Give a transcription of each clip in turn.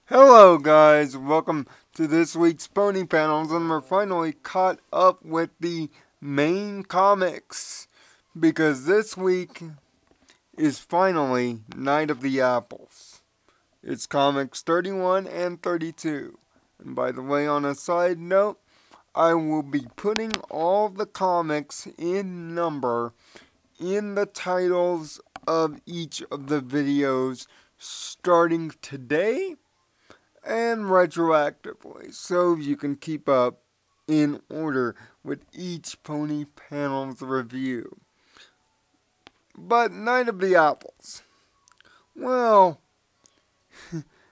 Hello guys, welcome to this week's Pony Panels, and we're finally caught up with the main comics, because this week is finally Night of the Apples. It's comics 31 and 32. And by the way, on a side note, I will be putting all the comics in number in the titles of each of the videos starting today and retroactively, so you can keep up in order with each Pony Panels review. But Night of the Apples, well,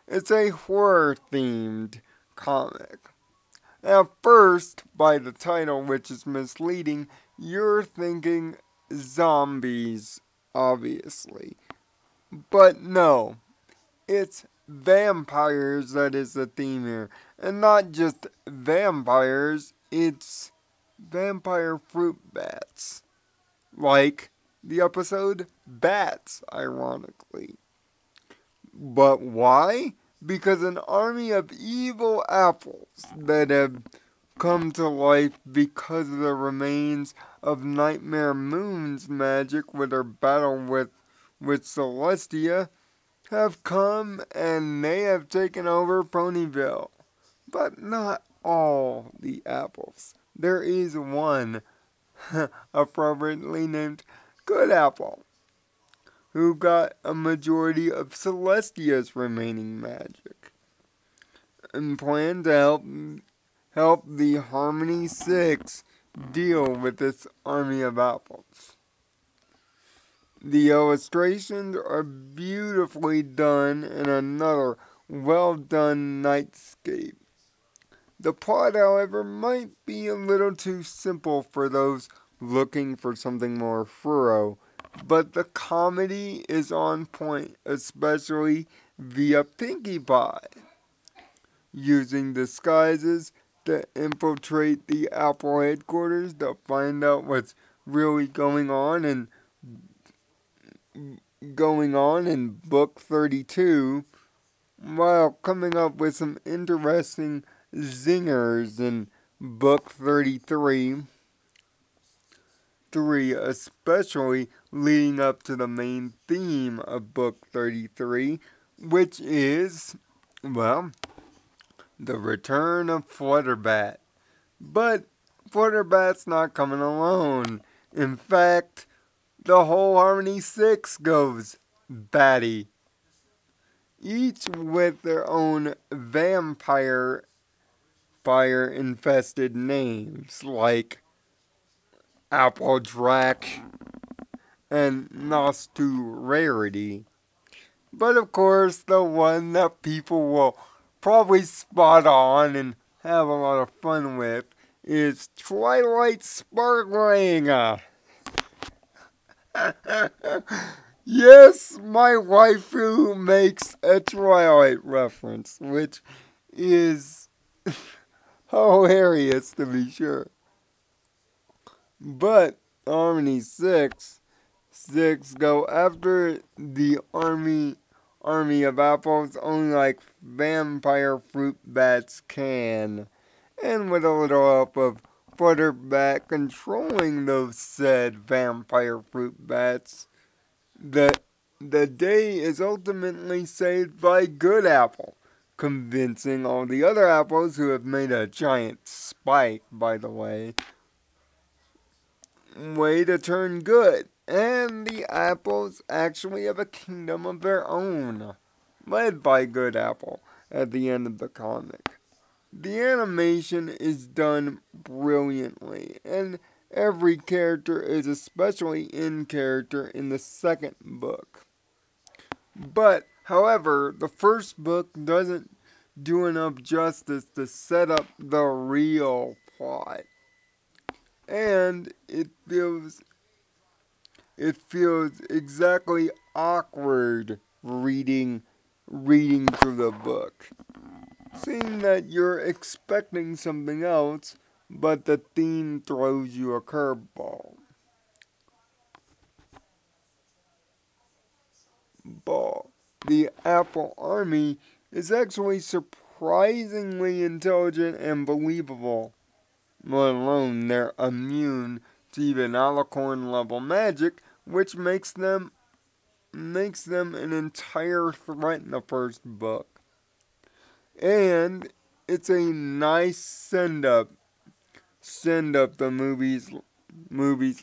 it's a horror themed comic. At first, by the title, which is misleading, you're thinking zombies, obviously. But no, it's vampires that is the theme here. And not just vampires, it's vampire fruit bats. Like the episode Bats, ironically. But why? Because an army of evil apples that have come to life because of the remains of Nightmare Moon's magic with her battle with Celestia have come and they have taken over Ponyville. But not all the apples. There is one, appropriately named Good Apple, who got a majority of Celestia's remaining magic, and planned to help the Harmony 6 deal with this army of apples. The illustrations are beautifully done in another well-done nightscape. The plot, however, might be a little too simple for those looking for something more thorough, but the comedy is on point, especially via Pinkie Pie, using disguises to infiltrate the Apple headquarters to find out what's really going on in book 32, while coming up with some interesting zingers in book 33, especially leading up to the main theme of book 33, which is, well, the return of Flutterbat. But Flutterbat's not coming alone. In fact, the whole Harmony 6 goes batty. Each with their own vampire fire-infested names, like Apple Drac and Nostu Rarity. But of course, the one that people will probably spot on and have a lot of fun with is Twilight Sparkling. Yes, my waifu makes a Twilight reference, which is hilarious to be sure. But Harmony 6 go after the army of apples only like vampire fruit bats can. And with a little help of Flutterbat controlling those said vampire fruit bats, the day is ultimately saved by Good Apple, convincing all the other apples, who have made a giant spike, by the way, to turn good. And the apples actually have a kingdom of their own, led by Good Apple at the end of the comic. The animation is done brilliantly, and every character is especially in character in the second book. But, however, the first book doesn't do enough justice to set up the real plot. And it feels exactly awkward reading through the book, seeing that you're expecting something else, but the theme throws you a curveball. The Apple Army is actually surprisingly intelligent and believable, let alone they're immune to even alicorn level magic, which makes them an entire threat in the first book. And it's a nice send up to movies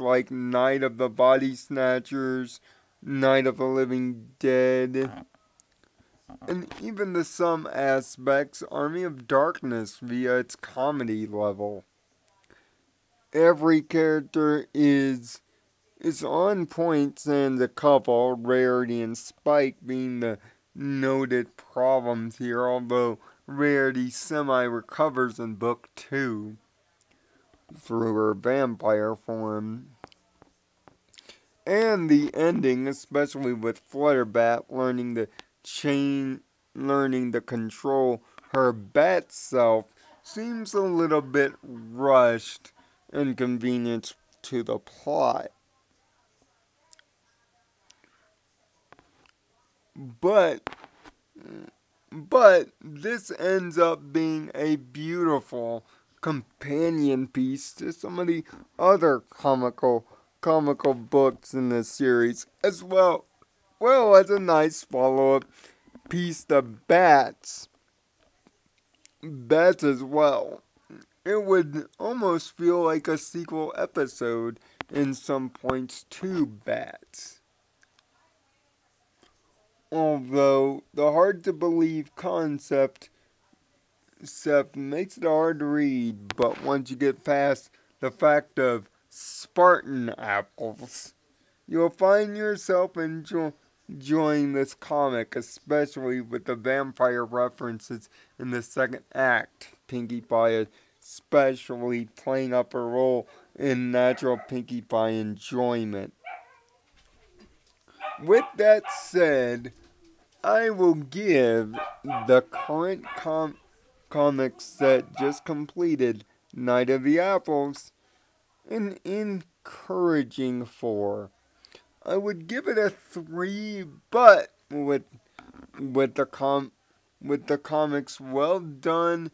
like Night of the Body Snatchers, Night of the Living Dead, and even to some aspects Army of Darkness via its comedy level. Every character is on point, sans a couple, Rarity and Spike being the noted problems here, although Rarity semi-recovers in book 2 through her vampire form. And the ending, especially with Flutterbat learning to control her bat self, seems a little bit rushed and convenient to the plot. But this ends up being a beautiful companion piece to some of the other comical books in this series, as well as a nice follow-up piece to Bats as well. It would almost feel like a sequel episode in some points to Bats. Although the hard-to-believe concept makes it hard to read, but once you get past the fact of Spartan apples, you'll find yourself enjoying this comic, especially with the vampire references in the second act. Pinkie Pie especially playing up a role in natural Pinkie Pie enjoyment. With that said, I will give the current comic set just completed, Night of the Apples, an encouraging 4. I would give it a 3, but with the comic's well done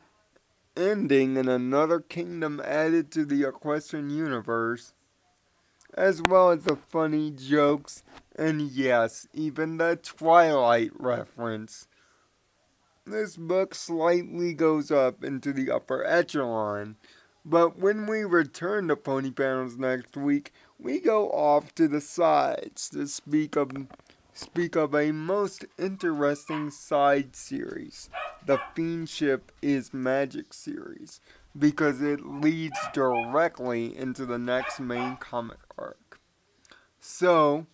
ending and another kingdom added to the Equestrian universe, as well as the funny jokes, and yes, even the Twilight reference, this book slightly goes up into the upper echelon. But when we return to Pony Panels next week, we go off to the sides to speak of a most interesting side series, the Fiendship is Magic series, because it leads directly into the next main comic arc. So,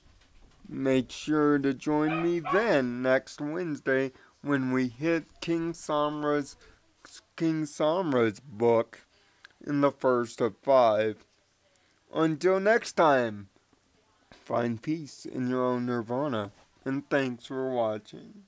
make sure to join me then next Wednesday when we hit King Samra's book in the first of 5. Until next time, find peace in your own nirvana, and thanks for watching.